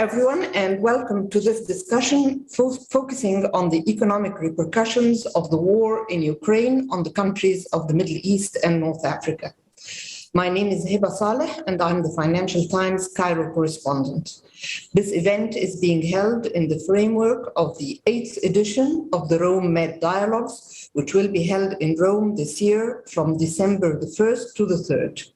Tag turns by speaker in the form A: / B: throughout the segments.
A: everyone, and welcome to this discussion focusing on the economic repercussions of the war in Ukraine on the countries of the Middle East and North Africa. My name is HEBA SALEH, and I'm the Financial Times Cairo Correspondent. This event is being held in the framework of the 8th edition of the Rome Med Dialogues, which will be held in Rome this year from December the 1st to the 3rd.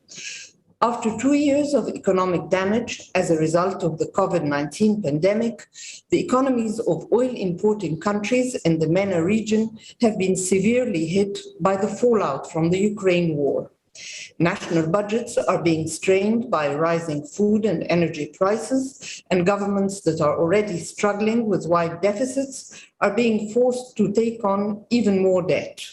A: After 2 years of economic damage as a result of the COVID-19 pandemic, the economies of oil-importing countries in the MENA region have been severely hit by the fallout from the Ukraine war. National budgets are being strained by rising food and energy prices, and governments that are already struggling with wide deficits are being forced to take on even more debt.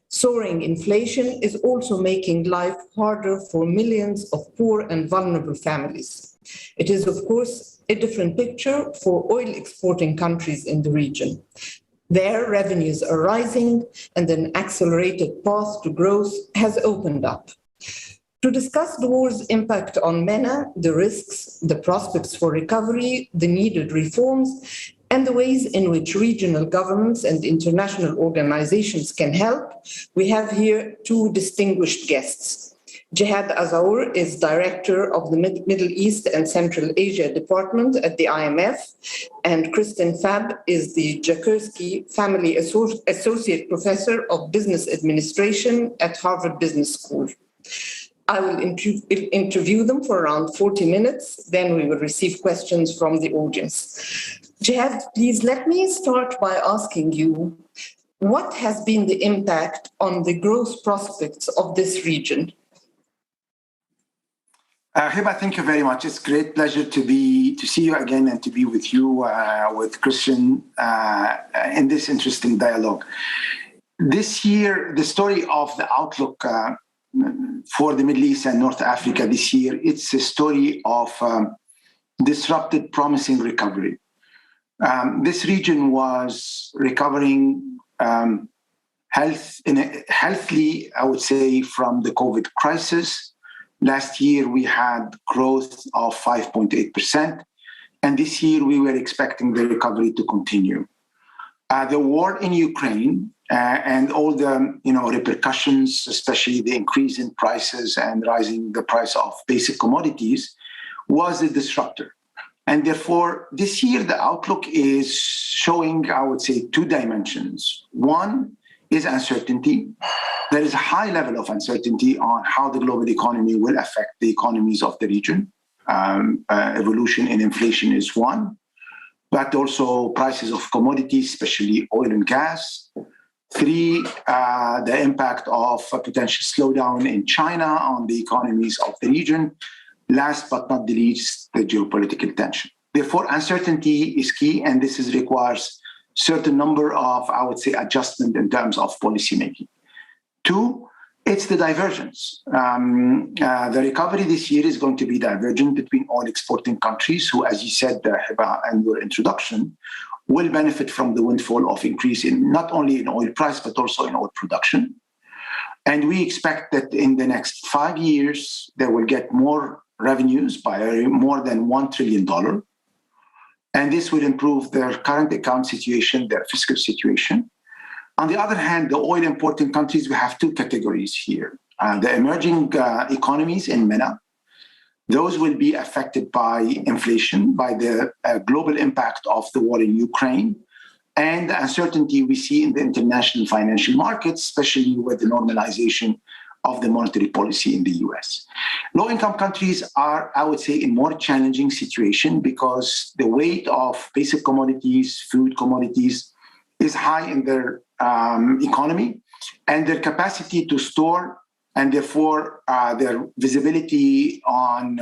A: Soaring inflation is also making life harder for millions of poor and vulnerable families. It is, of course, a different picture for oil-exporting countries in the region. Their revenues are rising, and an accelerated path to growth has opened up. To discuss the war's impact on MENA, the risks, the prospects for recovery, the needed reforms, and the ways in which regional governments and international organizations can help, we have here two distinguished guests. Jihad Azour is Director of the Middle East and Central Asia Department at the IMF, and Kristin Fabbe is the Jakursky Family Associate Professor of Business Administration at Harvard Business School. I will interview them for around 40 minutes, then we will receive questions from the audience. Jihad, please let me start by asking you, what has been the impact on the growth prospects of this region?
B: Heba, thank you very much. It's a great pleasure to see you again and to be with you, with Kristin, in this interesting dialogue. This year, the story of the outlook for the Middle East and North Africa this year, it's a story of disrupted, promising recovery. This region was recovering healthily, I would say, from the COVID crisis. Last year, we had growth of 5.8%, and this year we were expecting the recovery to continue. The war in Ukraine and all the repercussions, especially the increase in prices and rising the price of basic commodities, was a disruptor. And therefore, this year, the outlook is showing, I would say, two dimensions. One is uncertainty. There is a high level of uncertainty on how the global economy will affect the economies of the region. Evolution in inflation is one, but also prices of commodities, especially oil and gas. Three, the impact of a potential slowdown in China on the economies of the region. Last but not the least, the geopolitical tension. Therefore, uncertainty is key, and this requires certain number of, I would say, adjustment in terms of policy making. Two, it's the divergence. The recovery this year is going to be divergent between oil exporting countries who, as you said, Heba, and your introduction, will benefit from the windfall of increase in not only in oil price, but also in oil production. And we expect that in the next 5 years, they will get more revenues by more than $1 trillion. And this will improve their current account situation, their fiscal situation. On the other hand, the oil importing countries, we have two categories here. The emerging economies in MENA, those will be affected by inflation, by the global impact of the war in Ukraine, and the uncertainty we see in the international financial markets, especially with the normalization of the monetary policy in the US. Low-income countries are, I would say, in more challenging situation because the weight of basic commodities, food commodities, is high in their economy, and their capacity to store, and therefore their visibility on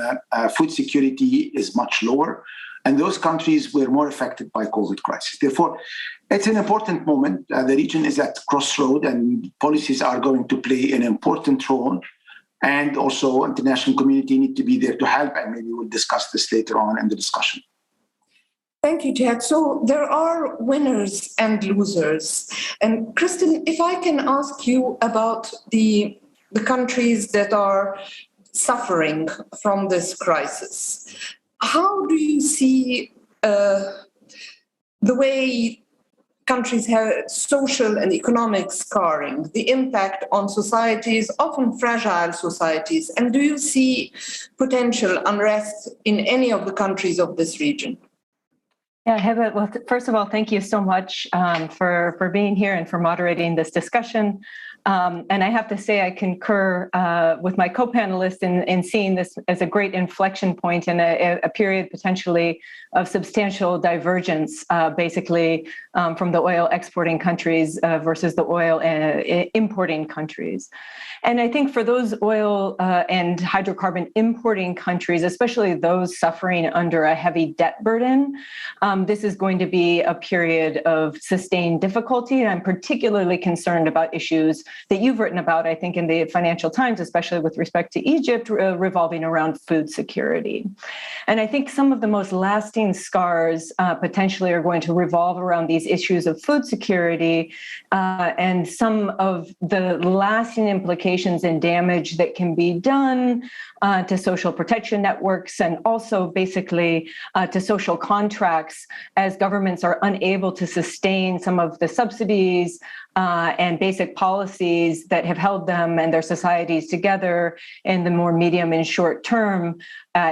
B: food security is much lower. And those countries were more affected by COVID crisis. Therefore, it's an important moment. The region is at crossroad, and policies are going to play an important role. And also, international community need to be there to help, and maybe we'll discuss this later on in the discussion.
A: Thank you, Jihad. So there are winners and losers. And Kristin, if I can ask you about the countries that are suffering from this crisis. how do you see the way countries have social and economic scarring, the impact on societies, often fragile societies, and do you see potential unrest in any of the countries of this region?
C: Yeah, HEBA, well, first of all, thank you so much for being here and for moderating this discussion. And I have to say, I concur with my co-panelists in seeing this as a great inflection point in a period potentially of substantial divergence, basically from the oil exporting countries versus the oil importing countries. And I think for those oil and hydrocarbon importing countries, especially those suffering under a heavy debt burden, this is going to be a period of sustained difficulty. And I'm particularly concerned about issues that you've written about, I think, in the Financial Times, especially with respect to Egypt, revolving around food security. And I think some of the most lasting scars potentially are going to revolve around these issues of food security and some of the lasting implications and damage that can be done to social protection networks and also basically to social contracts as governments are unable to sustain some of the subsidies and basic policies that have held them and their societies together in the more medium and short term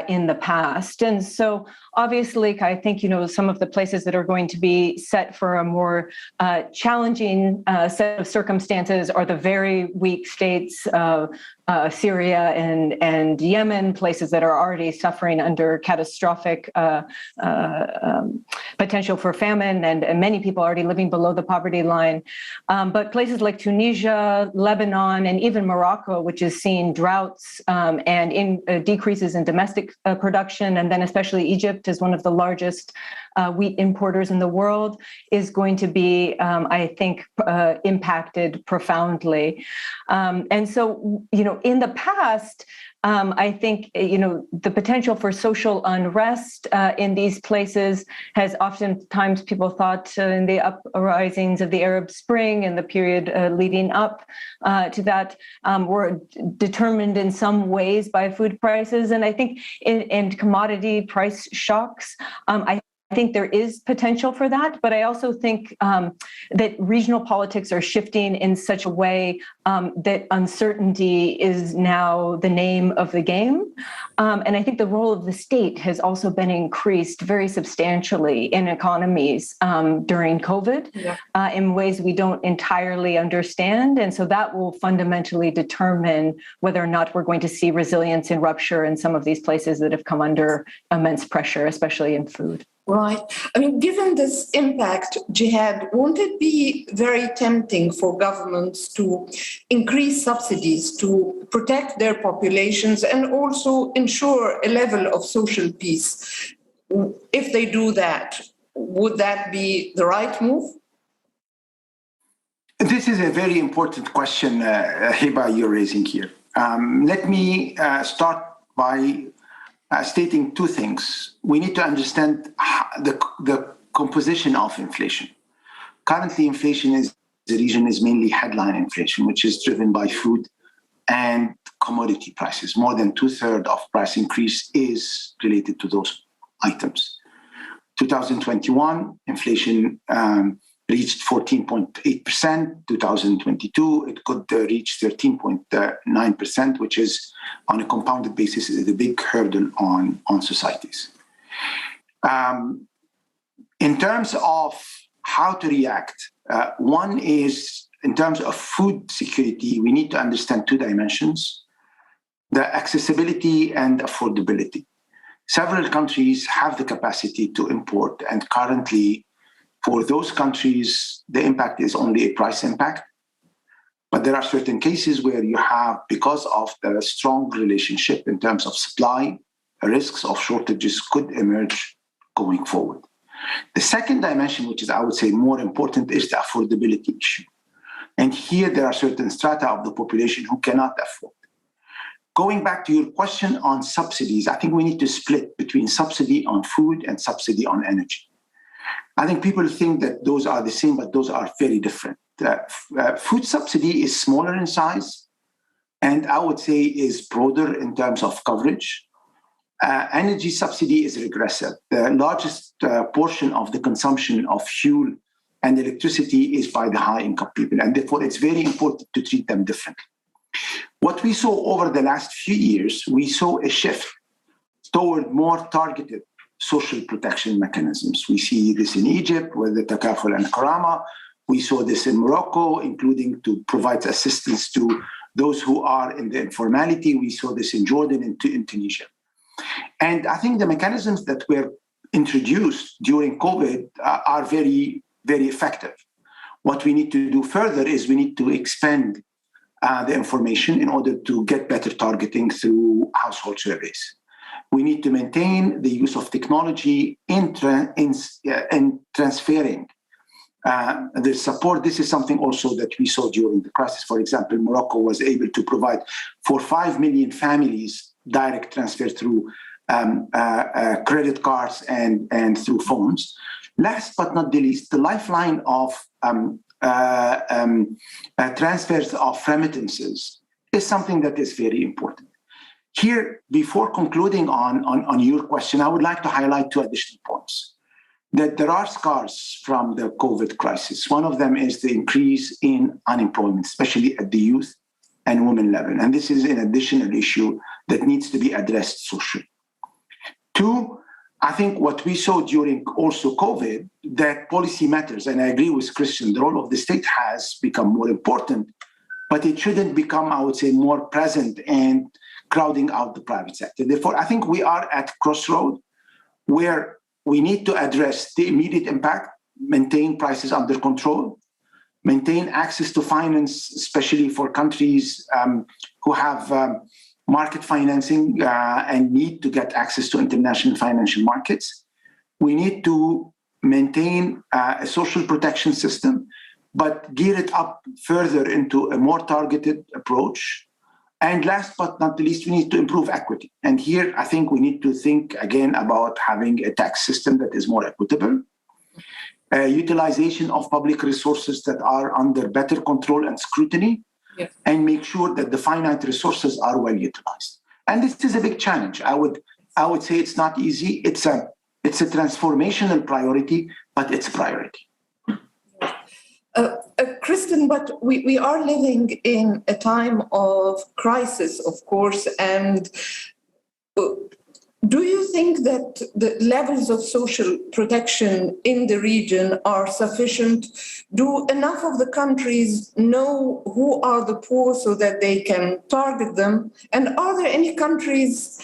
C: in the past. And so obviously, I think, some of the places that are going to be set for a more challenging set of circumstances are the very weak states of Syria and Yemen, places that are already suffering under catastrophic potential for famine, and many people already living below the poverty line. But places like Tunisia, Lebanon, and even Morocco, which is seeing droughts and decreases in domestic production, and then especially Egypt is one of the largest wheat importers in the world, is going to be, I think, impacted profoundly. And so, in the past, I think, the potential for social unrest in these places has oftentimes people thought in the uprisings of the Arab Spring and the period leading up to that were determined in some ways by food prices. And I think in commodity price shocks, I think there is potential for that, but I also think that regional politics are shifting in such a way that uncertainty is now the name of the game. And I think the role of the state has also been increased very substantially in economies during COVID in ways we don't entirely understand. And so that will fundamentally determine whether or not we're going to see resilience and rupture in some of these places that have come under immense pressure, especially in food.
A: Right. I mean, given this impact, Jihad, won't it be very tempting for governments to increase subsidies to protect their populations and also ensure a level of social peace? If they do that, would that be the right move?
B: This is a very important question, HEBA, you're raising here. Let me start by stating two things. We need to understand the composition of inflation. Currently, inflation in the region is mainly headline inflation, which is driven by food and commodity prices. More than 2/3 of price increase is related to those items. 2021, inflation reached 14.8%. 2022, it could reach 13.9%, which is, on a compounded basis, is a big hurdle on societies. In terms of how to react, one is, in terms of food security, we need to understand two dimensions: the accessibility and affordability. Several countries have the capacity to import, and currently, for those countries, the impact is only a price impact. But there are certain cases where you have, because of the strong relationship in terms of supply, risks of shortages could emerge going forward. The second dimension, which is, I would say, more important, is the affordability issue. And here there are certain strata of the population who cannot afford. Going back to your question on subsidies, I think we need to split between subsidy on food and subsidy on energy. I think people think that those are the same, but those are very different. Food subsidy is smaller in size, and I would say is broader in terms of coverage. energy subsidy is regressive. The largest portion of the consumption of fuel and electricity is by the high-income people, and therefore it's very important to treat them differently. What we saw over the last few years, we saw a shift toward more targeted social protection mechanisms. We see this in Egypt with the Takaful and Karama. We saw this in Morocco, including to provide assistance to those who are in the informality. We saw this in Jordan and in Tunisia. And I think the mechanisms that were introduced during COVID are very, very effective. What we need to do further is we need to expand the information in order to get better targeting through household surveys. We need to maintain the use of technology in transferring the support. This is something also that we saw during the crisis. For example, Morocco was able to provide for 5 million families direct transfer through credit cards and through phones. Last but not the least, the lifeline of transfers of remittances is something that is very important. Here, before concluding on your question, I would like to highlight 2 additional points. That there are scars from the COVID crisis. One of them is the increase in unemployment, especially at the youth and women level. And this is an additional issue that needs to be addressed socially. 2, I think what we saw during also COVID, that policy matters. And I agree with Kristin, the role of the state has become more important, but it shouldn't become, I would say, more present and crowding out the private sector. Therefore, I think we are at crossroad where we need to address the immediate impact, maintain prices under control, maintain access to finance, especially for countries who have market financing and need to get access to international financial markets. We need to maintain a social protection system, but gear it up further into a more targeted approach. And last but not the least, we need to improve equity. And here, I think we need to think again about having a tax system that is more equitable, utilization of public resources that are under better control and scrutiny, and make sure that the finite resources are well utilized. And this is a big challenge. I would say it's not easy. It's a transformational priority, but it's a priority.
A: Kristin, but we are living in a time of crisis, of course, and do you think that the levels of social protection in the region are sufficient? Do enough of the countries know who are the poor so that they can target them? And are there any countries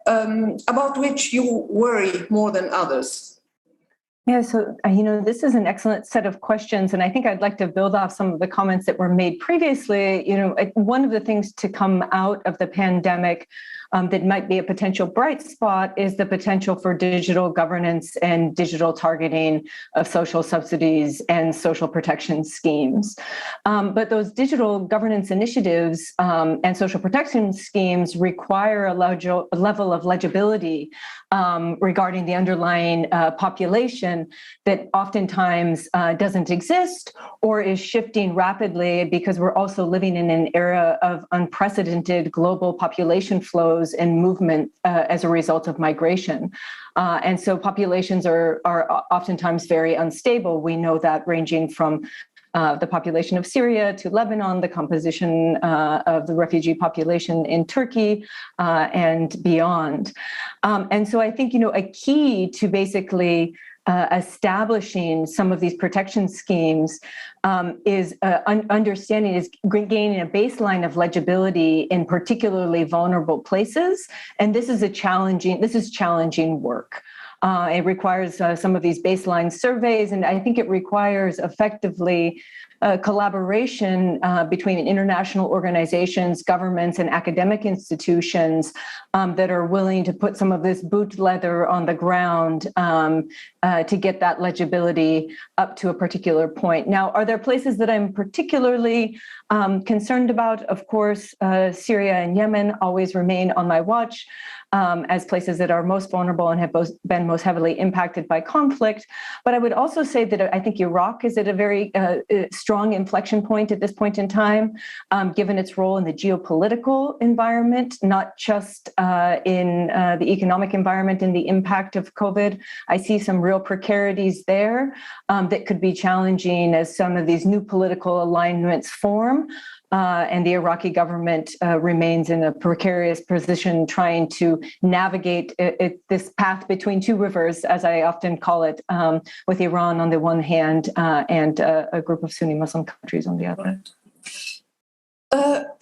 A: about which you worry more than others?
C: Yeah, so, this is an excellent set of questions, and I think I'd like to build off some of the comments that were made previously. One of the things to come out of the pandemic that might be a potential bright spot is the potential for digital governance and digital targeting of social subsidies and social protection schemes. But those digital governance initiatives and social protection schemes require a level of legibility regarding the underlying population that oftentimes doesn't exist or is shifting rapidly, because we're also living in an era of unprecedented global population flows and movement as a result of migration. And so populations are oftentimes very unstable. We know that, ranging from the population of Syria to Lebanon, the composition of the refugee population in Turkey and beyond. And so I think, a key to basically establishing some of these protection schemes is understanding, is gaining a baseline of legibility in particularly vulnerable places. And this is challenging work. It requires some of these baseline surveys, and I think it requires effectively collaboration between international organizations, governments, and academic institutions that are willing to put some of this boot leather on the ground to get that legibility up to a particular point. Now, are there places that I'm particularly concerned about? Of course, Syria and Yemen always remain on my watch as places that are most vulnerable and have been most heavily impacted by conflict. But I would also say that I think Iraq is at a very strong inflection point at this point in time, given its role in the geopolitical environment, not just in the economic environment and the impact of COVID. I see some real precarities there that could be challenging as some of these new political alignments form. And the Iraqi government remains in a precarious position trying to navigate this path between two rivers, as I often call it, with Iran on the one hand and a group of Sunni Muslim countries on the other.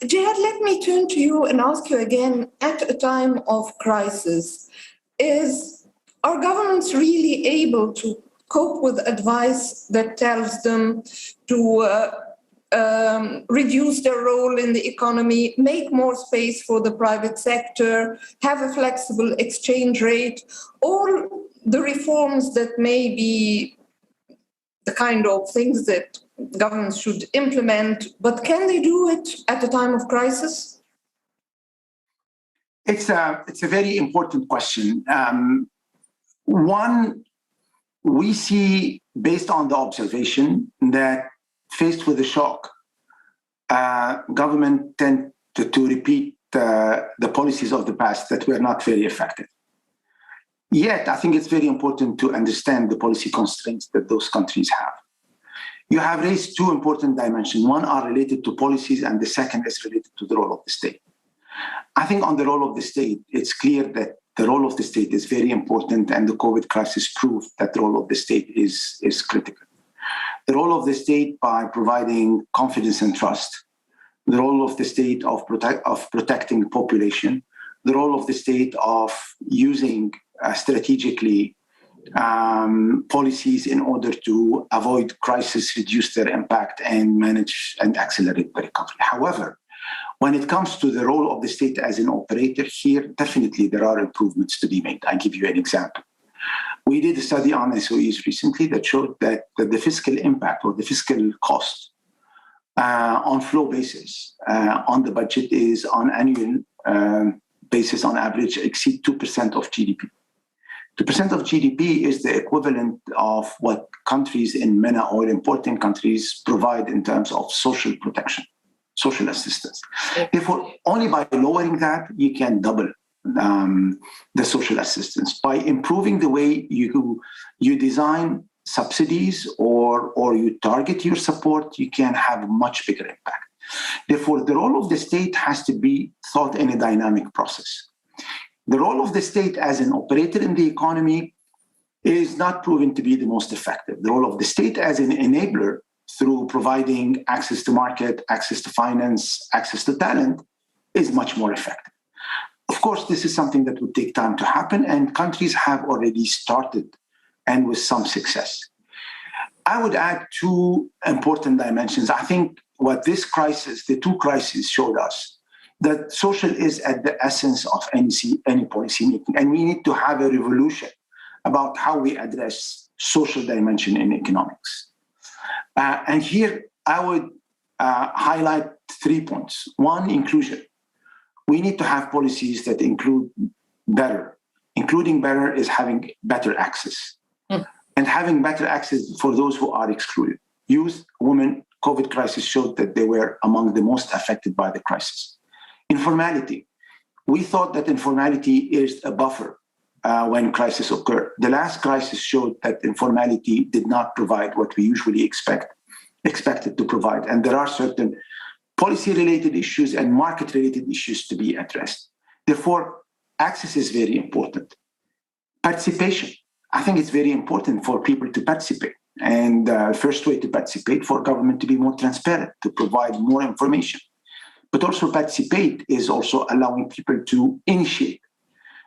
A: Jihad, let me turn to you and ask you again, at a time of crisis, are governments really able to cope with advice that tells them to reduce their role in the economy, make more space for the private sector, have a flexible exchange rate, all the reforms that may be the kind of things that governments should implement, but can they do it at a time of crisis?
B: It's a very important question. One, we see, based on the observation, that faced with a shock, government tend to repeat the policies of the past that were not very effective. Yet, I think it's very important to understand the policy constraints that those countries have. You have raised two important dimensions. One are related to policies, and the second is related to the role of the state. I think on the role of the state, it's clear that the role of the state is very important, and the COVID crisis proved that the role of the state is critical. The role of the state by providing confidence and trust, the role of the state of protecting the population, the role of the state of using strategically policies in order to avoid crisis, reduce their impact, and manage and accelerate the recovery. However, when it comes to the role of the state as an operator here, definitely there are improvements to be made. I'll give you an example. We did a study on SOEs recently that showed that the fiscal impact or the fiscal cost on flow basis on the budget is on annual basis on average exceed 2% of GDP. 2% of GDP is the equivalent of what countries in MENA or importing countries provide in terms of social protection, social assistance. Therefore, only by lowering that, you can double the social assistance. By improving the way you design subsidies or you target your support, you can have a much bigger impact. Therefore, the role of the state has to be thought in a dynamic process. The role of the state as an operator in the economy is not proven to be the most effective. The role of the state as an enabler through providing access to market, access to finance, access to talent is much more effective. Of course, this is something that would take time to happen, and countries have already started, and with some success. I would add two important dimensions. I think what this crisis, the two crises, showed us that social is at the essence of any policy making, and we need to have a revolution about how we address social dimension in economics. And here I would highlight 3 points. One, inclusion. We need to have policies that include better. Including better is having better access. And having better access for those who are excluded. Youth, women, COVID crisis showed that they were among the most affected by the crisis. Informality. We thought that informality is a buffer when crisis occurred. The last crisis showed that informality did not provide what we usually expected to provide. And there are certain policy-related issues and market-related issues to be addressed. Therefore, access is very important. Participation. I think it's very important for people to participate. And the first way to participate for government to be more transparent, to provide more information. But also participate is also allowing people to initiate.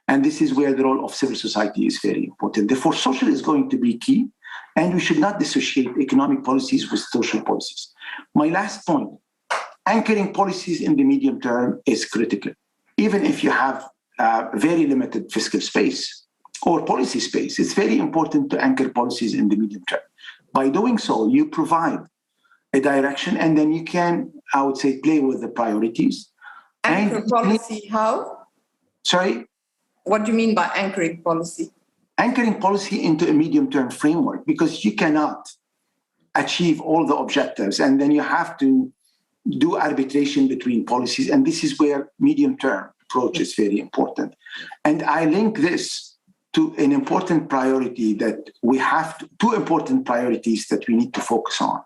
B: And this is where the role of civil society is very important. Therefore, social is going to be key, and we should not dissociate economic policies with social policies. My last point, anchoring policies in the medium term is critical. Even if you have very limited fiscal space or policy space, it's very important to anchor policies in the medium term. By doing so, you provide a direction, and then you can, I would say, play with the priorities.
A: Anchor policy, how?
B: Sorry?
A: What do you mean by anchoring policy?
B: anchoring policy into a medium-term framework, because you cannot achieve all the objectives, and then you have to do arbitration between policies, and this is where medium-term approach is very important. And I link this to an important priority that we have two important priorities that we need to focus on.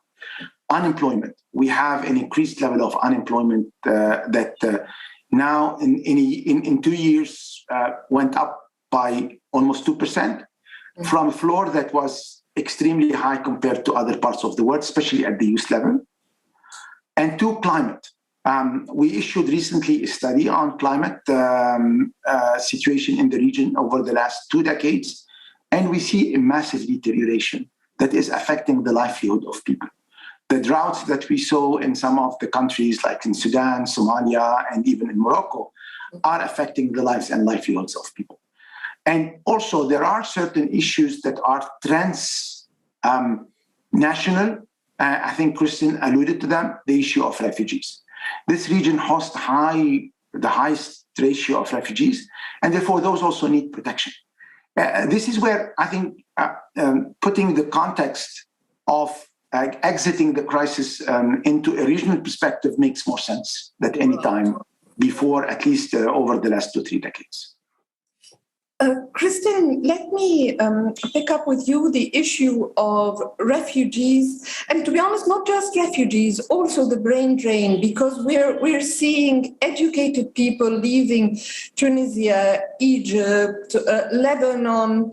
B: Unemployment. We have an increased level of unemployment that now in 2 years went up by almost 2% from a floor that was extremely high compared to other parts of the world, especially at the youth level. And two, climate. We issued recently a study on climate situation in the region over the last 2 decades, and we see a massive deterioration that is affecting the livelihood of people. The droughts that we saw in some of the countries, like in Sudan, Somalia, and even in Morocco, are affecting the lives and livelihoods of people. And also, there are certain issues that are transnational. I think Kristin alluded to them, the issue of refugees. This region hosts the highest ratio of refugees, and therefore those also need protection. This is where I think putting the context of exiting the crisis into a regional perspective makes more sense than any time before, at least over the last 2-3 decades.
A: Kristin, let me pick up with you the issue of refugees, and to be honest, not just refugees, also the brain drain, because we're seeing educated people leaving Tunisia, Egypt, Lebanon,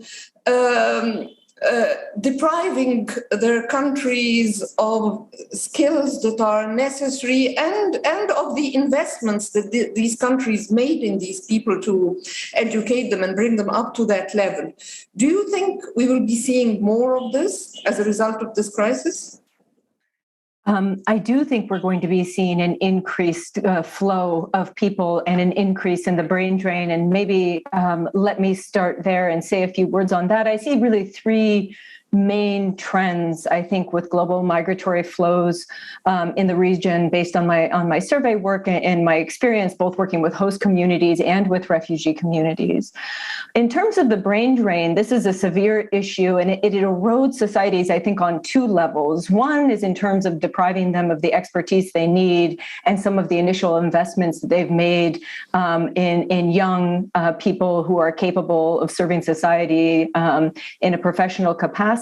A: depriving their countries of skills that are necessary and of the investments that these countries made in these people to educate them and bring them up to that level. Do you think we will be seeing more of this as a result of this crisis?
C: I do think we're going to be seeing an increased flow of people and an increase in the brain drain. And maybe let me start there and say a few words on that. I see really 3 main trends, I think, with global migratory flows in the region, based on my survey work and my experience, both working with host communities and with refugee communities. In terms of the brain drain, this is a severe issue, and it erodes societies, I think, on 2 levels. One is in terms of depriving them of the expertise they need and some of the initial investments that they've made in young people who are capable of serving society in a professional capacity.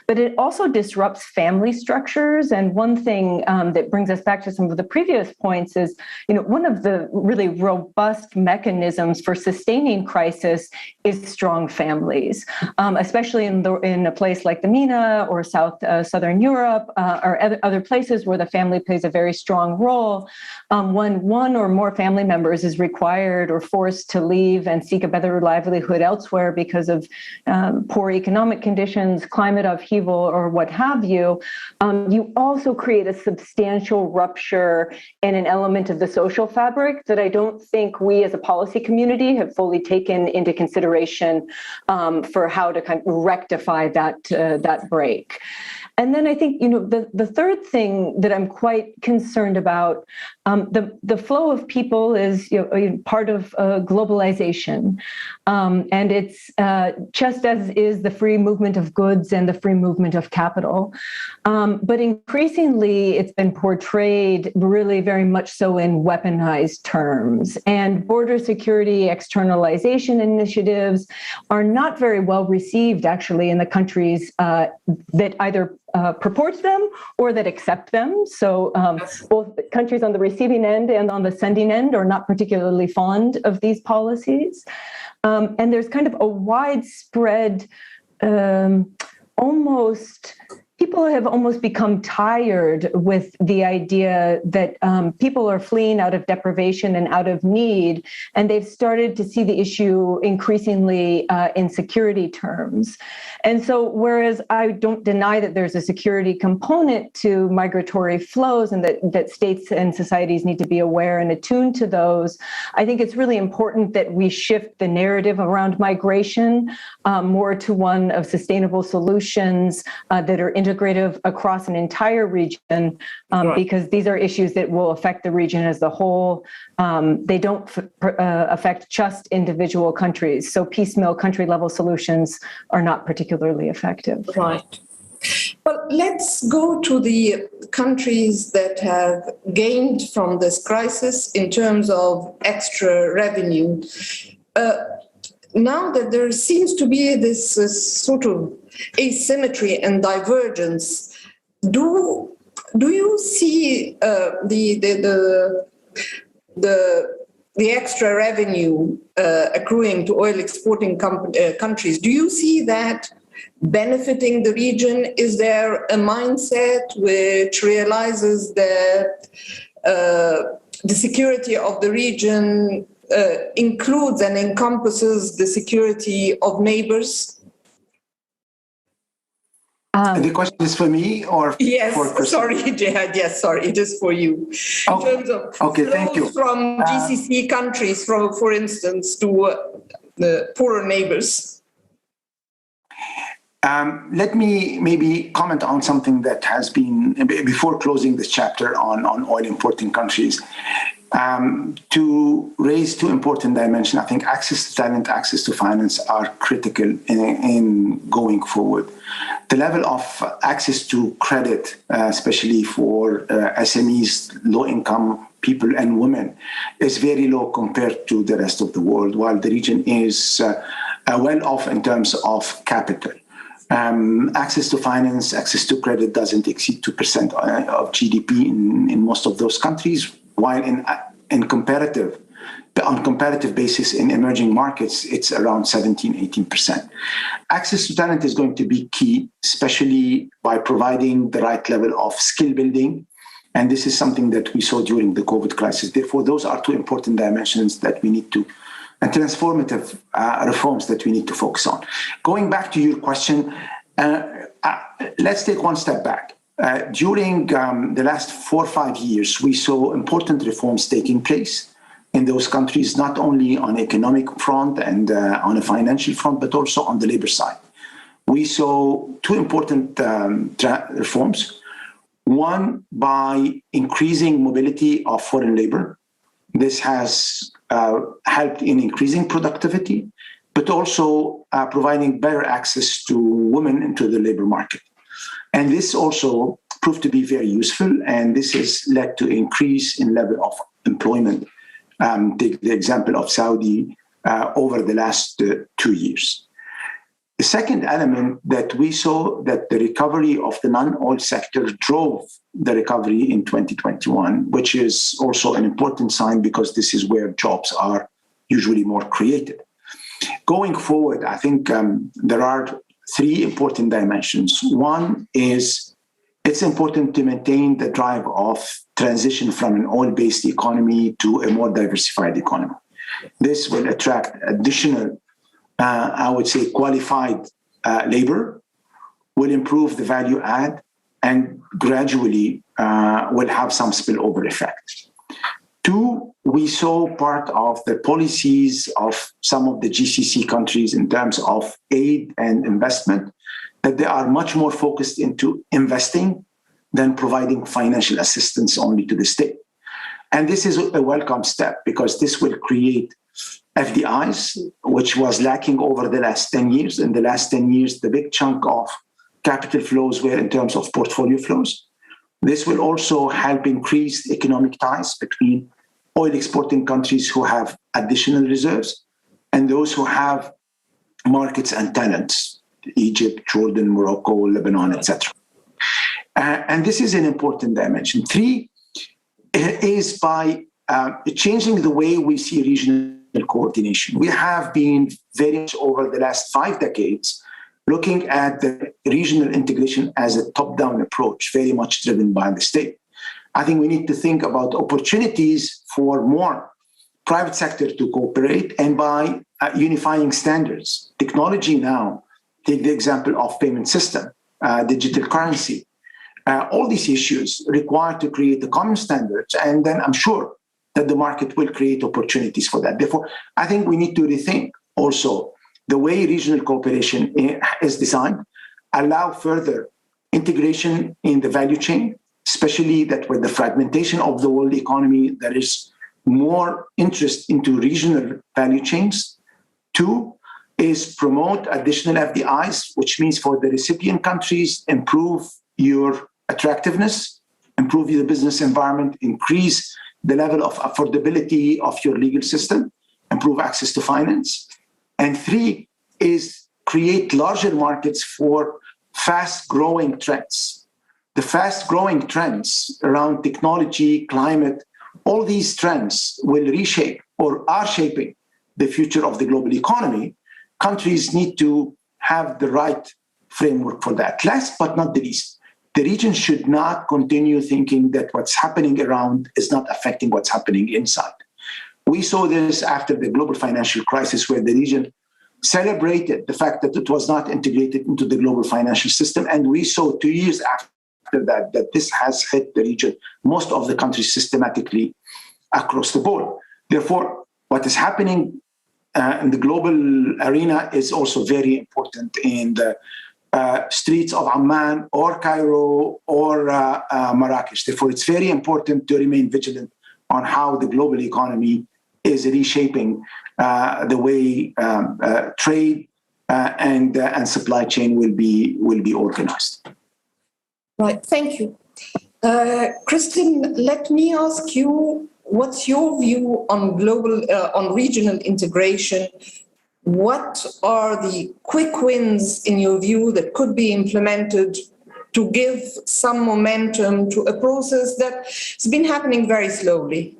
C: But it also disrupts family structures. And one thing that brings us back to some of the previous points is, one of the really robust mechanisms for sustaining crisis is strong families, especially in a place like the MENA or Southern Europe or other places where the family plays a very strong role. When one or more family members is required or forced to leave and seek a better livelihood elsewhere because of poor economic conditions, climate upheaval, or what have you, you also create a substantial rupture in an element of the social fabric that I don't think we as a policy community have fully taken into consideration for how to kind of rectify that break. And then I think, the third thing that I'm quite concerned about, the flow of people is part of globalization. And it's just as is the free movement of goods and the free movement of capital. But increasingly, it's been portrayed really very much so in weaponized terms. And border security externalization initiatives are not very well received, actually, in the countries that either purport them or that accept them. So both countries on the receiving end and on the sending end are not particularly fond of these policies. And there's kind of a widespread, people have almost become tired with the idea that people are fleeing out of deprivation and out of need, and they've started to see the issue increasingly in security terms. And so whereas I don't deny that there's a security component to migratory flows and that states and societies need to be aware and attuned to those, I think it's really important that we shift the narrative around migration more to one of sustainable solutions that are integrative across an entire region, because these are issues that will affect the region as a whole. They don't affect just individual countries. So piecemeal country-level solutions are not particularly effective.
A: Right. Well, let's go to the countries that have gained from this crisis in terms of extra revenue. Now that there seems to be this sort of asymmetry and divergence, do you see the extra revenue accruing to oil exporting countries? Do you see that benefiting the region? Is there a mindset which realizes that the security of the region includes and encompasses the security of neighbors?
B: The question is for me or
A: yes,
B: for Kristin?
A: Sorry, Jihad. Yes, sorry, it is for you. In terms of
B: thank you.
A: From GCC countries, for instance, to the poorer neighbors.
B: Let me maybe comment on something that has been, before closing this chapter on oil importing countries, to raise two important dimensions. I think access to talent, access to finance are critical in going forward. The level of access to credit, especially for SMEs, low-income people and women, is very low compared to the rest of the world, while the region is well off in terms of capital. Access to finance, access to credit doesn't exceed 2% of GDP in most of those countries, while on comparative basis in emerging markets, it's around 17-18%. Access to talent is going to be key, especially by providing the right level of skill building. And this is something that we saw during the COVID crisis. Therefore, those are two important dimensions that we need to, and transformative reforms that we need to focus on. Going back to your question, let's take one step back. During the last 4 or 5 years, we saw important reforms taking place in those countries, not only on economic front and on a financial front, but also on the labor side. We saw two important reforms. One, by increasing mobility of foreign labor. This has helped in increasing productivity, but also providing better access to women into the labor market. And this also proved to be very useful, and this has led to increase in level of employment. Take the example of Saudi over the last 2 years. The second element that we saw that the recovery of the non-oil sector drove the recovery in 2021, which is also an important sign because this is where jobs are usually more created. Going forward, I think there are 3 important dimensions. One is it's important to maintain the drive of transition from an oil-based economy to a more diversified economy. This will attract additional I would say qualified labor, will improve the value add, and gradually will have some spillover effect. 2, we saw part of the policies of some of the GCC countries in terms of aid and investment, that they are much more focused into investing than providing financial assistance only to the state. And this is a welcome step because this will create FDIs, which was lacking over the last 10 years. In the last 10 years, the big chunk of capital flows were in terms of portfolio flows. This will also help increase economic ties between oil exporting countries who have additional reserves and those who have markets and talents, Egypt, Jordan, Morocco, Lebanon, etc. And this is an important dimension. 3 is by changing the way we see regional coordination. We have been very much over the last 5 decades looking at the regional integration as a top-down approach, very much driven by the state. I think we need to think about opportunities for more private sector to cooperate and by unifying standards. Technology now, take the example of payment system, digital currency. All these issues require to create the common standards, and then I'm sure that the market will create opportunities for that. Therefore, I think we need to rethink also the way regional cooperation is designed, allow further integration in the value chain, especially that with the fragmentation of the world economy, there is more interest into regional value chains. 2 is promote additional FDIs, which means for the recipient countries, improve your attractiveness, improve your business environment, increase the level of affordability of your legal system, improve access to finance. And 3 is create larger markets for fast-growing trends. The fast-growing trends around technology, climate, all these trends will reshape or are shaping the future of the global economy. Countries need to have the right framework for that. Last but not the least, the region should not continue thinking that what's happening around is not affecting what's happening inside. We saw this after the global financial crisis, where the region celebrated the fact that it was not integrated into the global financial system. And we saw 2 years after that, that this has hit the region, most of the countries systematically across the board. Therefore, what is happening in the global arena is also very important in the streets of Amman or Cairo or Marrakesh. Therefore, it's very important to remain vigilant on how the global economy is reshaping the way trade and supply chain will be organized.
A: Right, thank you. Kristin, let me ask you, what's your view on on regional integration? What are the quick wins, in your view, that could be implemented to give some momentum to a process that's been happening very slowly?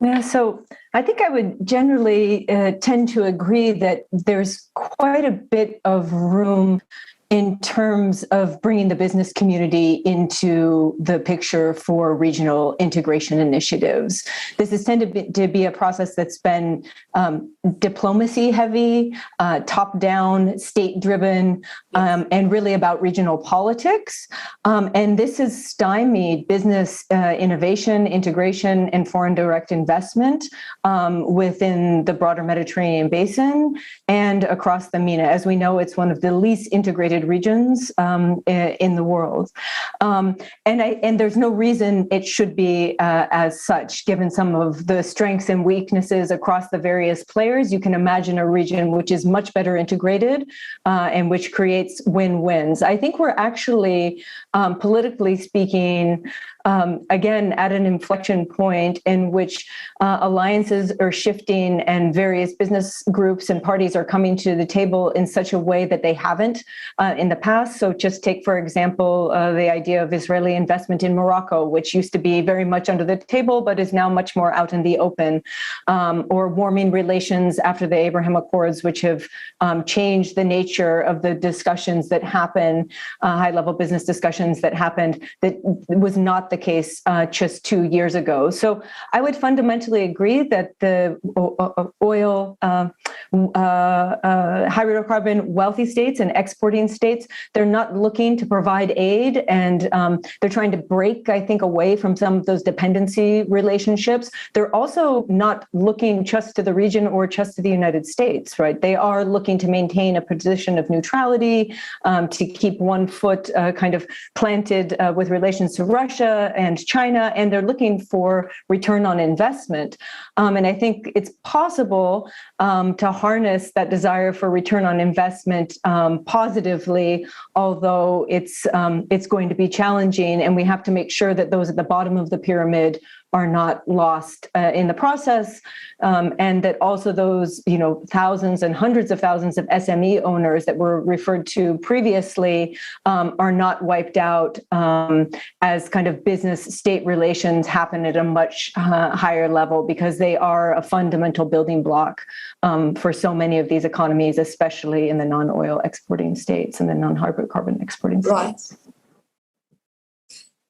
C: Yeah, so I think I would generally tend to agree that there's quite a bit of room in terms of bringing the business community into the picture for regional integration initiatives. This has tended to be a process that's been diplomacy heavy, top-down, state-driven, and really about regional politics. And this has stymied business innovation, integration, and foreign direct investment within the broader Mediterranean basin and across the MENA. As we know, it's one of the least integrated regions in the world. And there's no reason it should be as such, given some of the strengths and weaknesses across the various players. You can imagine a region which is much better integrated and which creates win-wins. I think we're actually, politically speaking, again, at an inflection point in which alliances are shifting and various business groups and parties are coming to the table in such a way that they haven't in the past. So just take, for example, the idea of Israeli investment in Morocco, which used to be very much under the table, but is now much more out in the open, or warming relations after the Abraham Accords, which have changed the nature of the discussions that happen, high-level business discussions that happened, that was not the case just 2 years ago. So I would fundamentally agree that the oil, hydrocarbon wealthy states and exporting states, they're not looking to provide aid, and they're trying to break, I think, away from some of those dependency relationships. They're also not looking just to the region or just to the United States, right? They are looking to maintain a position of neutrality, to keep one foot kind of planted with relations to Russia and China, and they're looking for return on investment. And I think it's possible to harness that desire for return on investment positively, although it's going to be challenging, and we have to make sure that those at the bottom of the pyramid are not lost in the process, and that also those, thousands and hundreds of thousands of SME owners that were referred to previously are not wiped out as kind of business-state relations happen at a much higher level, because they are a fundamental building block for so many of these economies, especially in the non-oil exporting states and the non-hydrocarbon exporting states.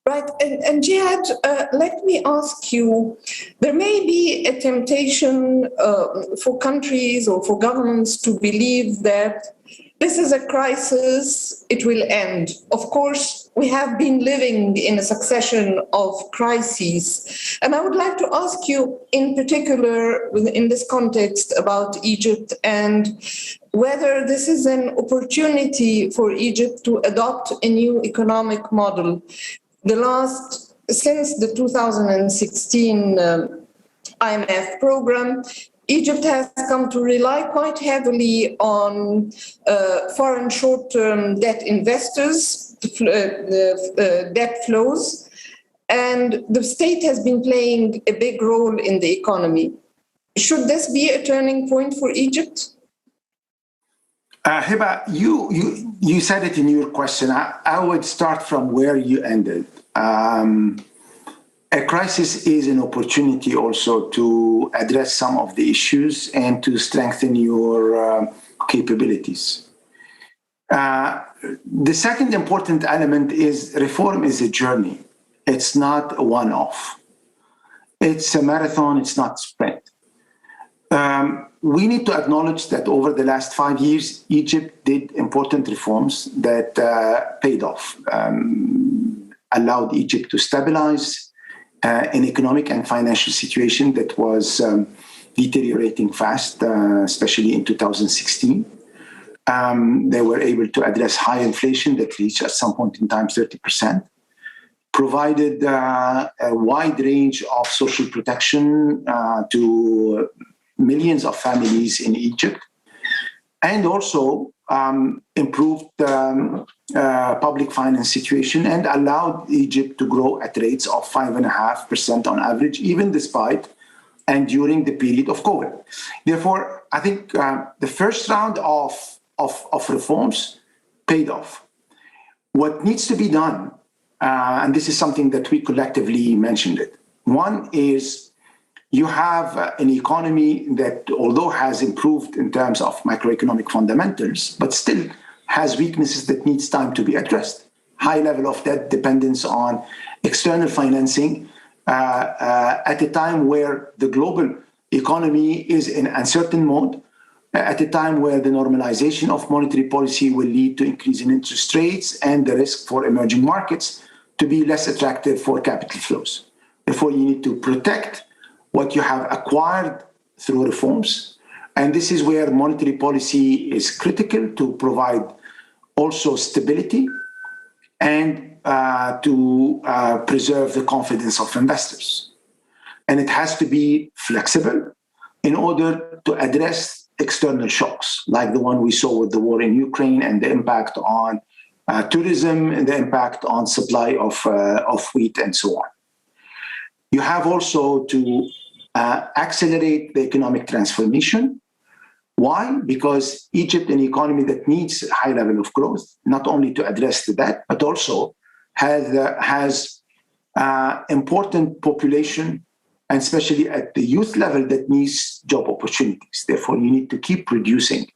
A: Right, and Jihad, let me ask you, there may be a temptation for countries or for governments to believe that This is a crisis. It will end. Of course, we have been living in a succession of crises. And I would like to ask you in particular, in this context, about Egypt and whether this is an opportunity for Egypt to adopt a new economic model. Since the 2016 IMF program, Egypt has come to rely quite heavily on foreign short-term debt investors, debt flows, and the state has been playing a big role in the economy. Should this be a turning point for Egypt?
B: HEBA, you said it in your question. I would start from where you ended. A crisis is an opportunity also to address some of the issues and to strengthen your capabilities. The second important element is reform is a journey. It's not a one-off. It's a marathon, it's not a sprint. We need to acknowledge that over the last 5 years, Egypt did important reforms that paid off, allowed Egypt to stabilize an economic and financial situation that was deteriorating fast, especially in 2016. They were able to address high inflation that reached at some point in time 30%, provided a wide range of social protection to millions of families in Egypt, and also improved public finance situation and allowed Egypt to grow at rates of 5.5% on average, even despite and during the period of COVID. Therefore, I think the first round of reforms paid off. What needs to be done, and this is something that we collectively mentioned it, one is you have an economy that, although has improved in terms of macroeconomic fundamentals, but still has weaknesses that needs time to be addressed. High level of debt, dependence on external financing at a time where the global economy is in uncertain mode, at a time where the normalization of monetary policy will lead to increase in interest rates and the risk for emerging markets to be less attractive for capital flows. Therefore, you need to protect what you have acquired through reforms. And this is where monetary policy is critical to provide also stability and to preserve the confidence of investors. And it has to be flexible in order to address external shocks, like the one we saw with the war in Ukraine and the impact on tourism and the impact on supply of wheat and so on. You have also to accelerate the economic transformation. Why? Because Egypt, an economy that needs a high level of growth, not only to address the debt, but also has important population, and especially at the youth level, that needs job opportunities. Therefore, you need to keep producing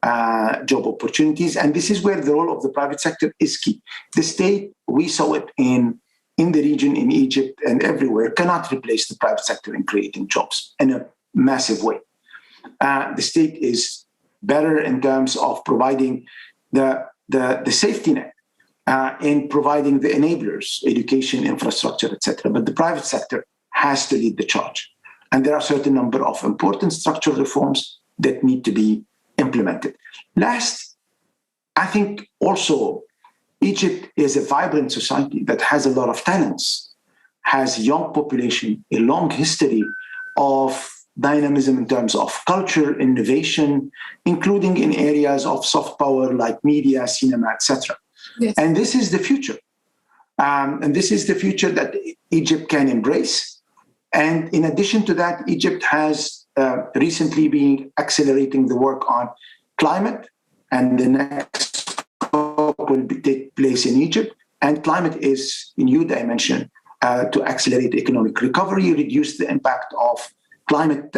B: job opportunities. And this is where the role of the private sector is key. The state, we saw it in the region, in Egypt and everywhere, cannot replace the private sector in creating jobs in a massive way. The state is better in terms of providing the safety net, in providing the enablers, education, infrastructure, etc. But the private sector has to lead the charge. And there are a certain number of important structural reforms that need to be implemented. Last, I think also Egypt is a vibrant society that has a lot of talents, has young population, a long history of dynamism in terms of culture, innovation, including in areas of soft power like media, cinema, etc. Yes. And this is the future. And this is the future that Egypt can embrace. And in addition to that, Egypt has recently been accelerating the work on climate, and the next COP will take place in Egypt. And climate is a new dimension to accelerate economic recovery, reduce the impact of climate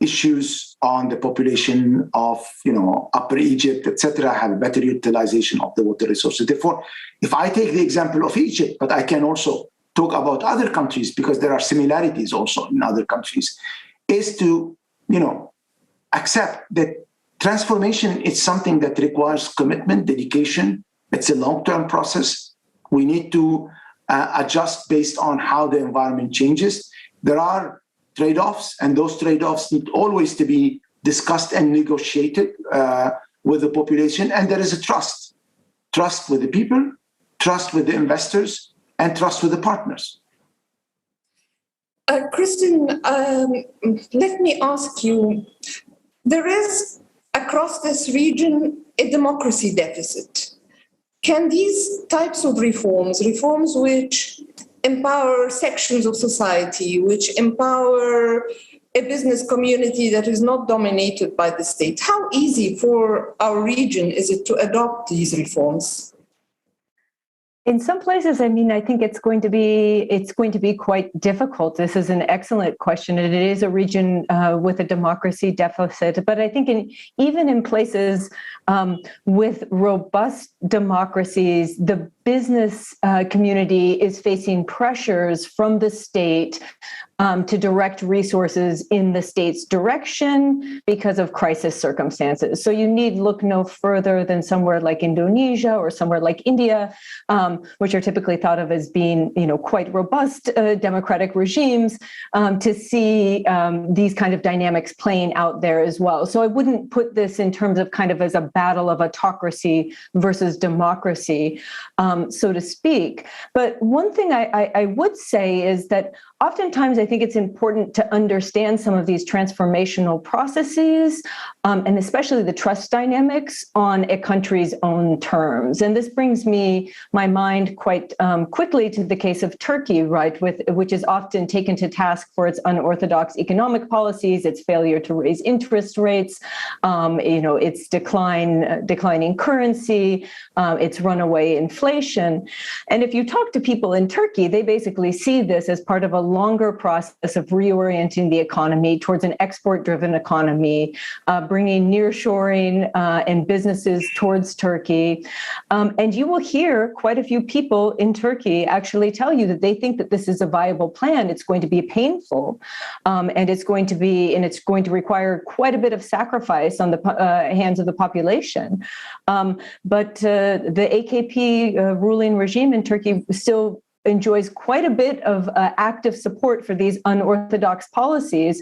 B: issues on the population of, Upper Egypt, etc., have a better utilization of the water resources. Therefore, if I take the example of Egypt, but I can also talk about other countries because there are similarities also in other countries, is to, accept that Transformation is something that requires commitment, dedication. It's a long-term process. We need to adjust based on how the environment changes. There are trade-offs, and those trade-offs need always to be discussed and negotiated with the population. And there is a trust with the people, trust with the investors, and trust with the partners.
A: Kristin, let me ask you, there is across this region a democracy deficit. Can these types of reforms which empower sections of society, which empower a business community that is not dominated by the state, how easy for our region is it to adopt these reforms?
C: In some places, I mean, I think it's going to be quite difficult. This is an excellent question, and it is a region with a democracy deficit. But I think even in places with robust democracies, the business community is facing pressures from the state to direct resources in the state's direction because of crisis circumstances. So you need look no further than somewhere like Indonesia or somewhere like India, which are typically thought of as being, quite robust democratic regimes, to see these kind of dynamics playing out there as well. So I wouldn't put this in terms of kind of as a battle of autocracy versus democracy, so to speak. But one thing I would say is that oftentimes I think it's important to understand some of these transformational processes, and especially the trust dynamics on a country's own terms. And this brings my mind quite quickly to the case of Turkey, right, which is often taken to task for its unorthodox economic policies, its failure to raise interest rates, its declining currency, its runaway inflation. And if you talk to people in Turkey, they basically see this as part of a longer process of reorienting the economy towards an export-driven economy, bringing nearshoring and businesses towards Turkey. And you will hear quite a few people in Turkey actually tell you that they think that this is a viable plan. It's going to be painful, and it's going to require quite a bit of sacrifice on the hands of the population. But the AKP ruling regime in Turkey still enjoys quite a bit of active support for these unorthodox policies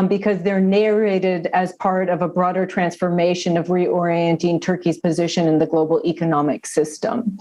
C: because they're narrated as part of a broader transformation of reorienting Turkey's position in the global economic system.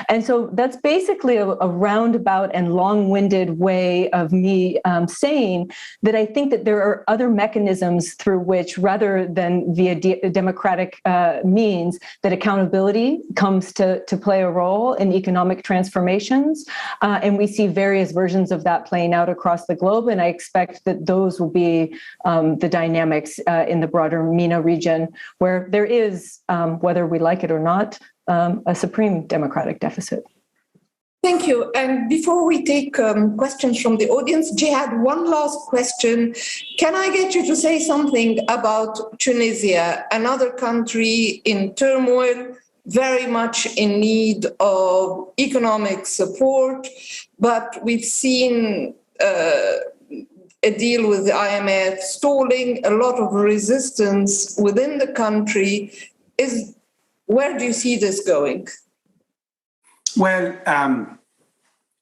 C: And so that's basically a roundabout and long-winded way of me saying that I think that there are other mechanisms through which, rather than via democratic means, that accountability comes to play a role in economic transformations. And we see various versions of that playing out across the globe. And I expect that those will be the dynamics in the broader MENA region, where there is, whether we like it or not, a supreme democratic deficit.
A: Thank you. And before we take questions from the audience, Jihad, one last question. Can I get you to say something about Tunisia, another country in turmoil, very much in need of economic support, but we've seen a deal with the IMF stalling, a lot of resistance within the country. Where do you see this going?
B: Well,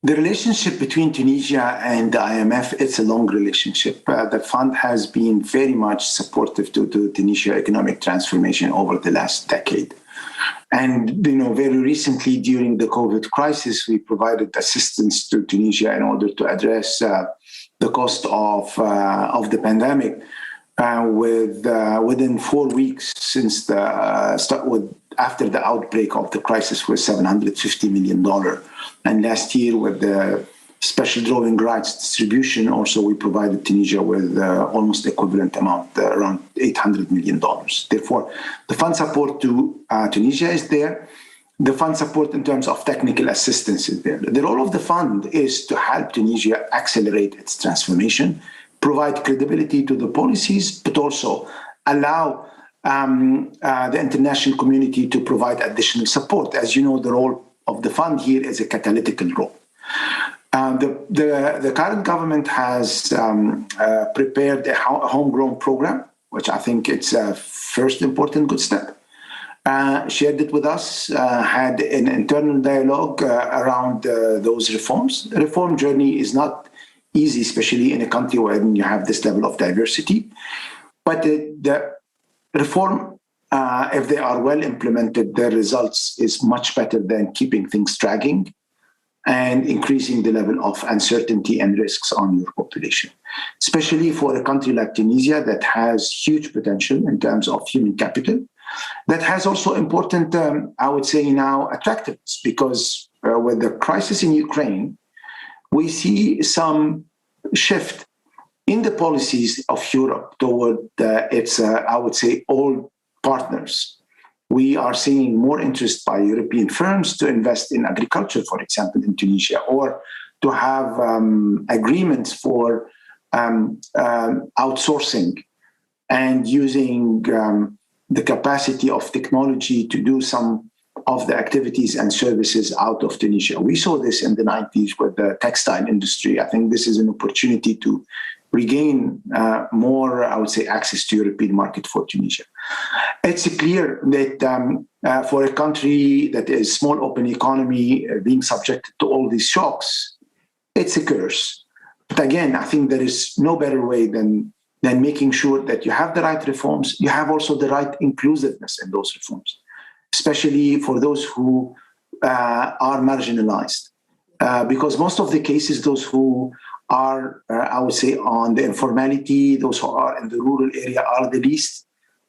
B: the relationship between Tunisia and the IMF, it's a long relationship. The fund has been very much supportive to Tunisia economic transformation over the last decade. And, very recently during the COVID crisis, we provided assistance to Tunisia in order to address the cost of the pandemic. Within 4 weeks since after the outbreak of the crisis, was $750 million. And last year, with the special drawing rights distribution, also we provided Tunisia with almost equivalent amount, around $800 million. Therefore, the fund support to Tunisia is there. The fund support in terms of technical assistance is there. The role of the fund is to help Tunisia accelerate its transformation, provide credibility to the policies, but also allow the international community to provide additional support. As you know, the role of the fund here is a catalytic role. The current government has prepared a homegrown program, which I think it's a first important good step. Shared it with us, had an internal dialogue around those reforms. The reform journey is not easy, especially in a country where you have this level of diversity. But the reform, if they are well implemented, their results is much better than keeping things dragging and increasing the level of uncertainty and risks on your population, especially for a country like Tunisia that has huge potential in terms of human capital, that has also important, I would say now, attractiveness, because with the crisis in Ukraine, we see some shift in the policies of Europe toward its, I would say, all partners. We are seeing more interest by European firms to invest in agriculture, for example, in Tunisia, or to have agreements for outsourcing and using the capacity of technology to do some of the activities and services out of Tunisia. We saw this in the 90s with the textile industry. I think this is an opportunity to regain more, I would say, access to European market for Tunisia. It's clear that for a country that is small open economy being subjected to all these shocks, it's a curse. But again, I think there is no better way than making sure that you have the right reforms, you have also the right inclusiveness in those reforms, especially for those who are marginalized. Because most of the cases, those who are, I would say, on the informality, those who are in the rural area are the least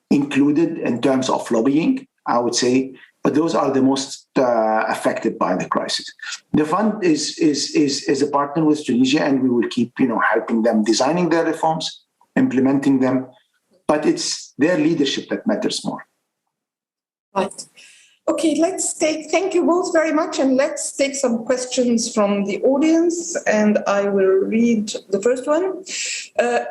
B: included in terms of lobbying, I would say, but those are the most affected by the crisis. The fund is a partner with Tunisia, and we will keep, helping them designing their reforms, implementing them, but it's their leadership that matters more.
A: Right. Okay, thank you both very much, and let's take some questions from the audience, and I will read the first one.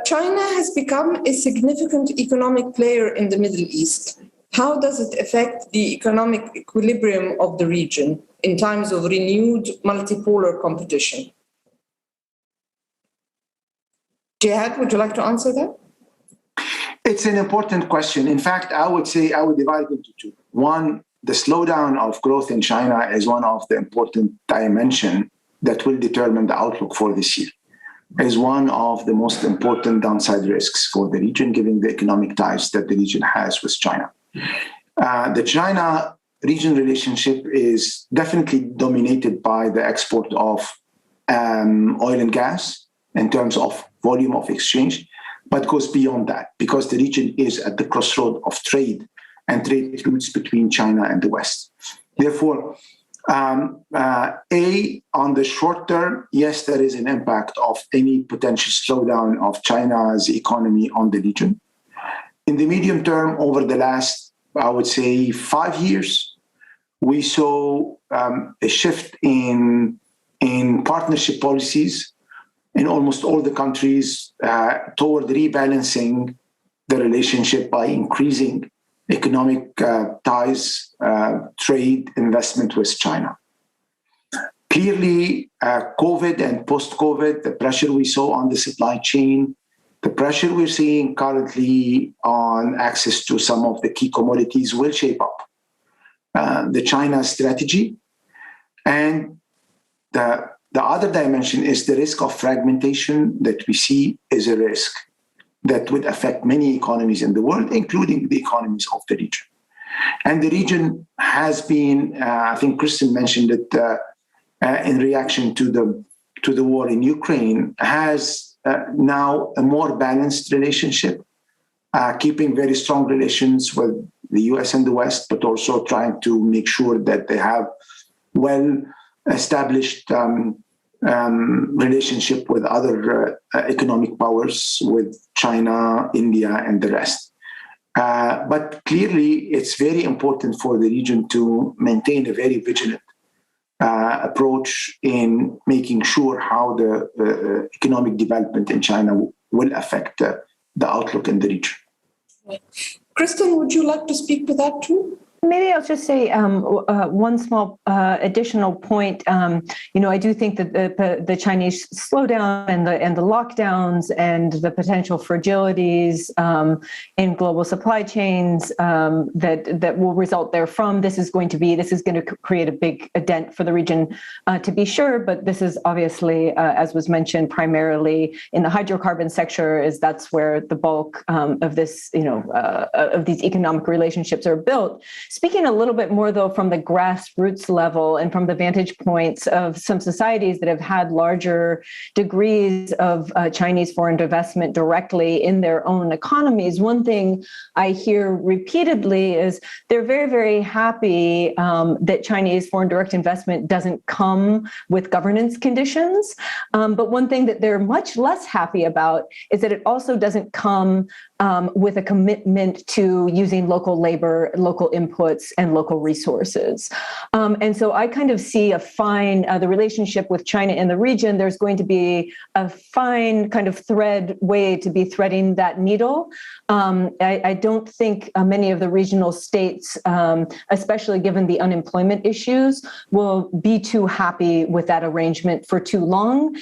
A: China has become a significant economic player in the Middle East. How does it affect the economic equilibrium of the region in times of renewed multipolar competition? Jihad, would you like to answer that?
B: It's an important question. In fact, I would say I would divide it into two. One, the slowdown of growth in China is one of the important dimensions that will determine the outlook for this year. Is one of the most important downside risks for the region, given the economic ties that the region has with China. The China-region relationship is definitely dominated by the export of oil and gas in terms of volume of exchange, but goes beyond that because the region is at the crossroad of trade and trade routes between China and the West. Therefore, on the short term, yes, there is an impact of any potential slowdown of China's economy on the region. In the medium term, over the last, I would say, 5 years, we saw a shift in partnership policies in almost all the countries toward rebalancing the relationship by increasing economic ties, trade, investment with China. Clearly, COVID and post-COVID, the pressure we saw on the supply chain, the pressure we're seeing currently on access to some of the key commodities will shape up the China strategy. And the other dimension is the risk of fragmentation that we see is a risk that would affect many economies in the world, including the economies of the region. And the region has been, I think Kristin mentioned it in reaction to the war in Ukraine, has now a more balanced relationship, keeping very strong relations with the US and the West, but also trying to make sure that they have well-established relationship with other economic powers, with China, India, and the rest. But clearly, it's very important for the region to maintain a very vigilant approach in making sure how the economic development in China will affect the outlook in the region.
A: Kristin, would you like to speak to that too?
C: Maybe I'll just say one small additional point. I do think that the Chinese slowdown and the lockdowns and the potential fragilities in global supply chains that will result therefrom, this is going to create a dent for the region, to be sure. But this is obviously, as was mentioned, primarily in the hydrocarbon sector, that's where the bulk of this, of these economic relationships are built. Speaking a little bit more, though, from the grassroots level and from the vantage points of some societies that have had larger degrees of Chinese foreign investment directly in their own economies, one thing I hear repeatedly is they're very, very happy that Chinese foreign direct investment doesn't come with governance conditions. But one thing that they're much less happy about is that it also doesn't come with a commitment to using local labor, local inputs, and local resources. And so I kind of see the relationship with China in the region, there's going to be a fine kind of way to be threading that needle. I don't think many of the regional states, especially given the unemployment issues, will be too happy with that arrangement for too long,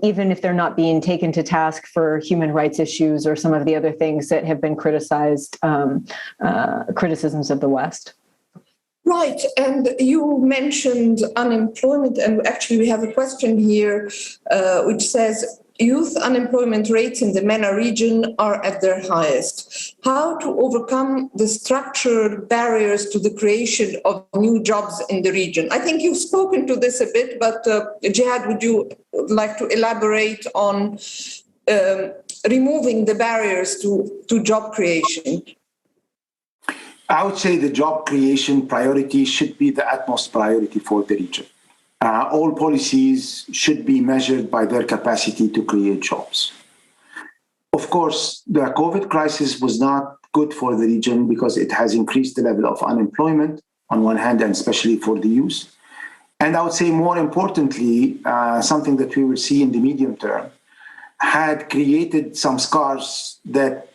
C: even if they're not being taken to task for human rights issues or some of the other things that have been criticisms of the West.
A: Right, and you mentioned unemployment, and actually we have a question here which says, youth unemployment rates in the MENA region are at their highest. How to overcome the structural barriers to the creation of new jobs in the region? I think you've spoken to this a bit, but Jihad, would you like to elaborate on removing the barriers to job creation?
B: I would say the job creation priority should be the utmost priority for the region. All policies should be measured by their capacity to create jobs. Of course, the COVID crisis was not good for the region because it has increased the level of unemployment on one hand, and especially for the youth. And I would say more importantly, something that we will see in the medium term, had created some scars that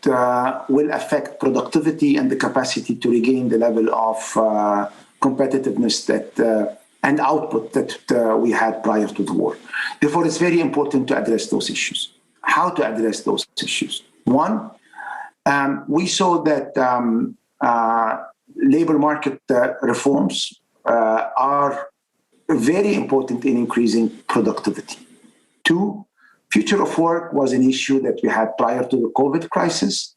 B: will affect productivity and the capacity to regain the level of competitiveness and output that we had prior to the war. Therefore, it's very important to address those issues. How to address those issues? One, we saw that labor market reforms are very important in increasing productivity. Two, future of work was an issue that we had prior to the COVID crisis.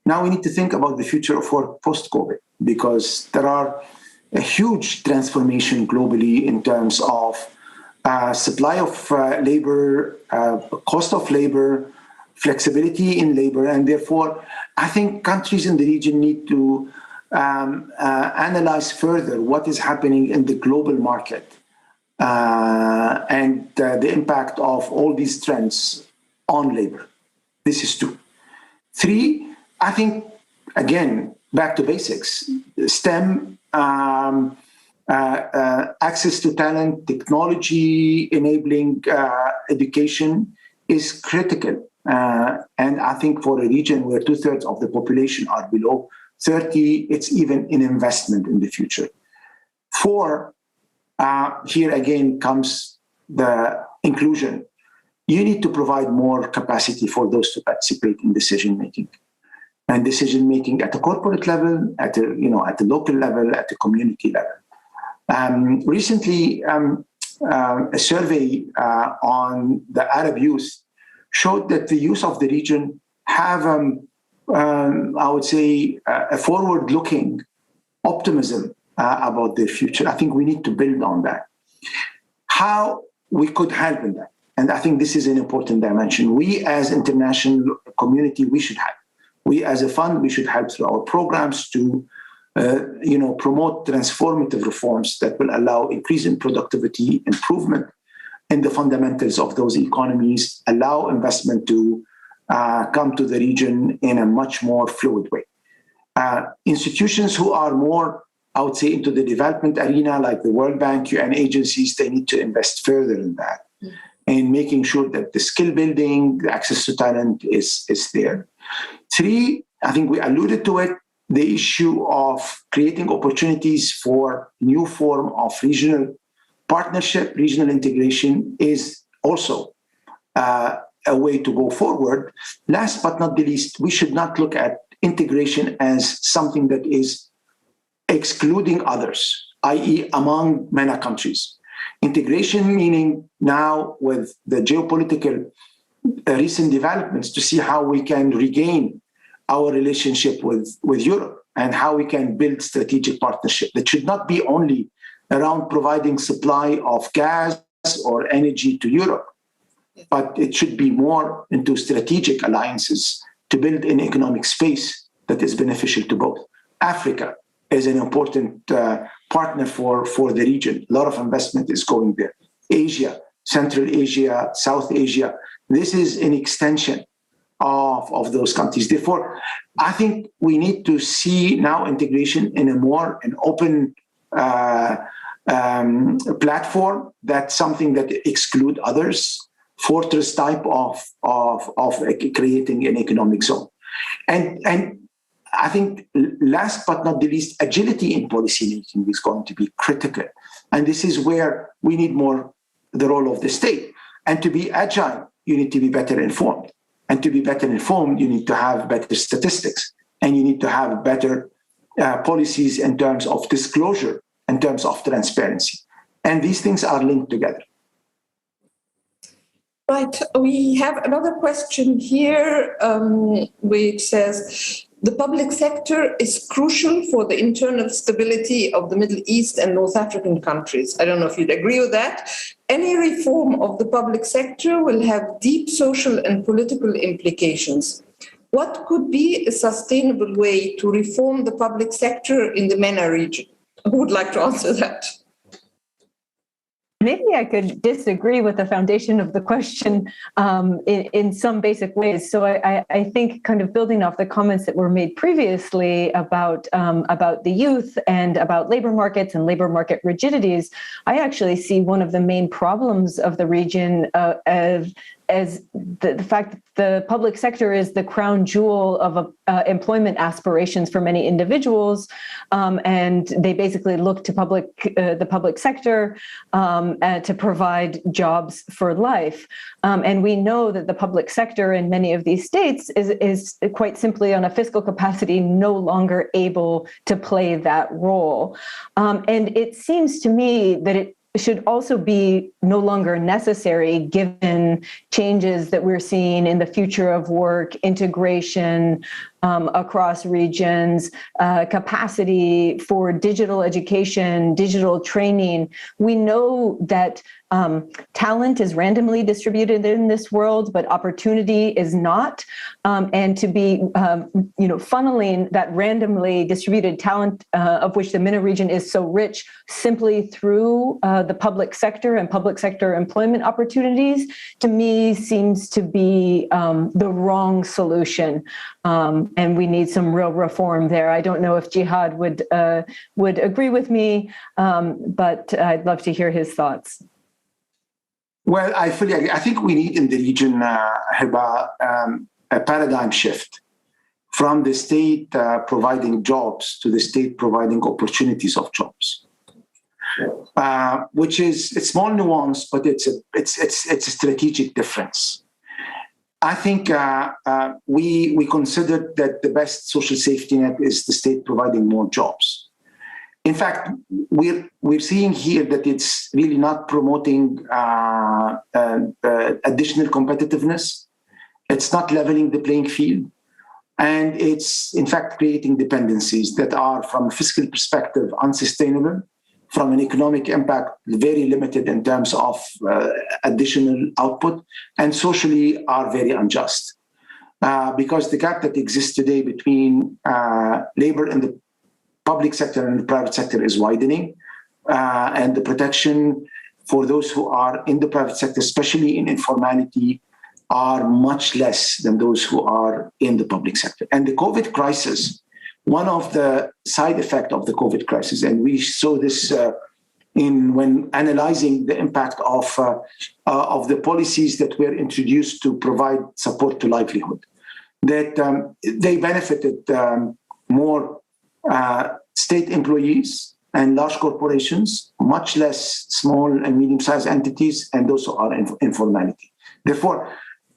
B: Now we need to think about the future of work post-COVID, because there are a huge transformation globally in terms of supply of labor, cost of labor, flexibility in labor, and therefore I think countries in the region need to analyze further what is happening in the global market and the impact of all these trends on labor. This is two. Three, I think, again, back to basics, STEM, access to talent, technology, enabling education is critical. And I think for a region where 2/3 of the population are below 30, it's even an investment in the future. Four, here again comes the inclusion. You need to provide more capacity for those to participate in decision-making. And decision-making at the corporate level, at the local level, at the community level. Recently, a survey on the Arab youth showed that the youth of the region have, I would say, a forward-looking optimism about their future. I think we need to build on that. How we could help in that, and I think this is an important dimension. We as international community, we should help. We as a fund, we should help through our programs to promote transformative reforms that will allow increase in productivity, improvement in the fundamentals of those economies, allow investment to come to the region in a much more fluid way. Institutions who are more, I would say, into the development arena, like the World Bank, UN agencies, they need to invest further in that and making sure that the skill building, the access to talent is there. Three, I think we alluded to it, the issue of creating opportunities for new form of regional partnership, regional integration is also a way to go forward. Last but not the least, we should not look at integration as something that is excluding others, i.e. among MENA countries. Integration meaning now with the geopolitical recent developments to see how we can regain our relationship with Europe and how we can build strategic partnership that should not be only around providing supply of gas or energy to Europe, but it should be more into strategic alliances to build an economic space that is beneficial to both. Africa is an important partner for the region. A lot of investment is going there. Asia, Central Asia, South Asia, this is an extension of those countries. Therefore, I think we need to see now integration in an open platform. That's something that exclude others, fortress type of creating an economic zone. And I think last but not the least, agility in policy making is going to be critical. And this is where we need more the role of the state. And to be agile, you need to be better informed. And to be better informed, you need to have better statistics. And you need to have better policies in terms of disclosure, in terms of transparency. And these things are linked together.
A: Right. We have another question here, which says, the public sector is crucial for the internal stability of the Middle East and North African countries. I don't know if you'd agree with that. Any reform of the public sector will have deep social and political implications. What could be a sustainable way to reform the public sector in the MENA region? Who would like to answer that?
C: Maybe I could disagree with the foundation of the question in some basic ways. So I think kind of building off the comments that were made previously about the youth and about labor markets and labor market rigidities, I actually see one of the main problems of the region as the fact that the public sector is the crown jewel of employment aspirations for many individuals, and they basically look to the public sector to provide jobs for life. And we know that the public sector in many of these states is quite simply on a fiscal capacity no longer able to play that role. And it seems to me that it should also be no longer necessary given changes that we're seeing in the future of work, integration across regions, capacity for digital education, digital training. We know that talent is randomly distributed in this world, but opportunity is not. And to be, funneling that randomly distributed talent, of which the MENA region is so rich, simply through the public sector and public sector employment opportunities, to me seems to be the wrong solution. And we need some real reform there. I don't know if Jihad would agree with me, but I'd love to hear his thoughts.
B: Well, I fully agree. I think we need in the region, HEBA, a paradigm shift from the state providing jobs to the state providing opportunities of jobs, which is a small nuance, but it's a strategic difference. I think we considered that the best social safety net is the state providing more jobs. In fact, we're seeing here that it's really not promoting additional competitiveness. It's not leveling the playing field. And it's, in fact, creating dependencies that are, from a fiscal perspective, unsustainable, from an economic impact, very limited in terms of additional output, and socially are very unjust. Because the gap that exists today between labor in the public sector and the private sector is widening, and the protection for those who are in the private sector, especially in informality, are much less than those who are in the public sector. And the COVID crisis, one of the side effects of the COVID crisis, and we saw this when analyzing the impact of the policies that were introduced to provide support to livelihood, that they benefited more state employees and large corporations, much less small and medium-sized entities, and those who are informality. Therefore,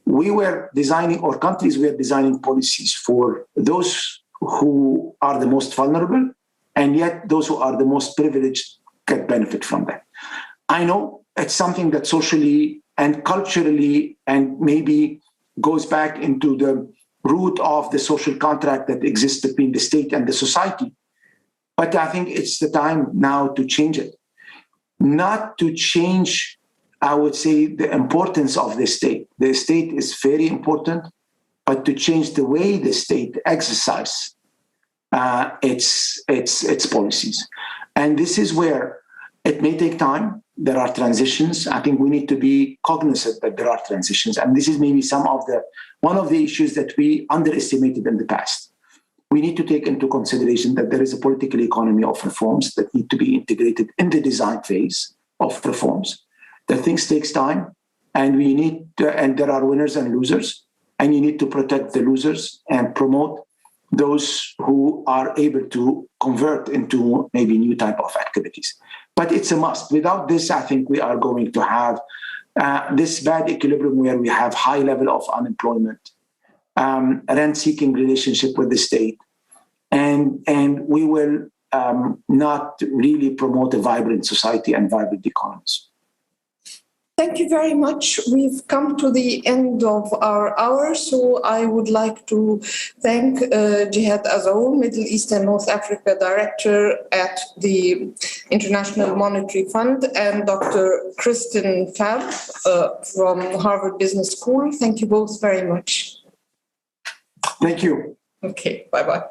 B: we were designing, or countries were designing policies for those who are the most vulnerable, and yet those who are the most privileged can benefit from that. I know it's something that socially and culturally and maybe goes back into the root of the social contract that exists between the state and the society. But I think it's the time now to change it. Not to change, I would say, the importance of the state. The state is very important, but to change the way the state exercises its policies. And this is where it may take time. There are transitions. I think we need to be cognizant that there are transitions. And this is maybe one of the issues that we underestimated in the past. We need to take into consideration that there is a political economy of reforms that need to be integrated in the design phase of reforms. That things takes time, and and there are winners and losers, and you need to protect the losers and promote those who are able to convert into maybe new type of activities. But it's a must. Without this, I think we are going to have this bad equilibrium where we have high level of unemployment, rent-seeking relationship with the state, and we will not really promote a vibrant society and vibrant economies.
A: Thank you very much. We've come to the end of our hour, so I would like to thank Jihad Azour, Middle East and North Africa Director at the International Monetary Fund, and Dr. Kristin Fabbe from Harvard Business School. Thank you both very much.
B: Thank you.
A: Okay, bye-bye.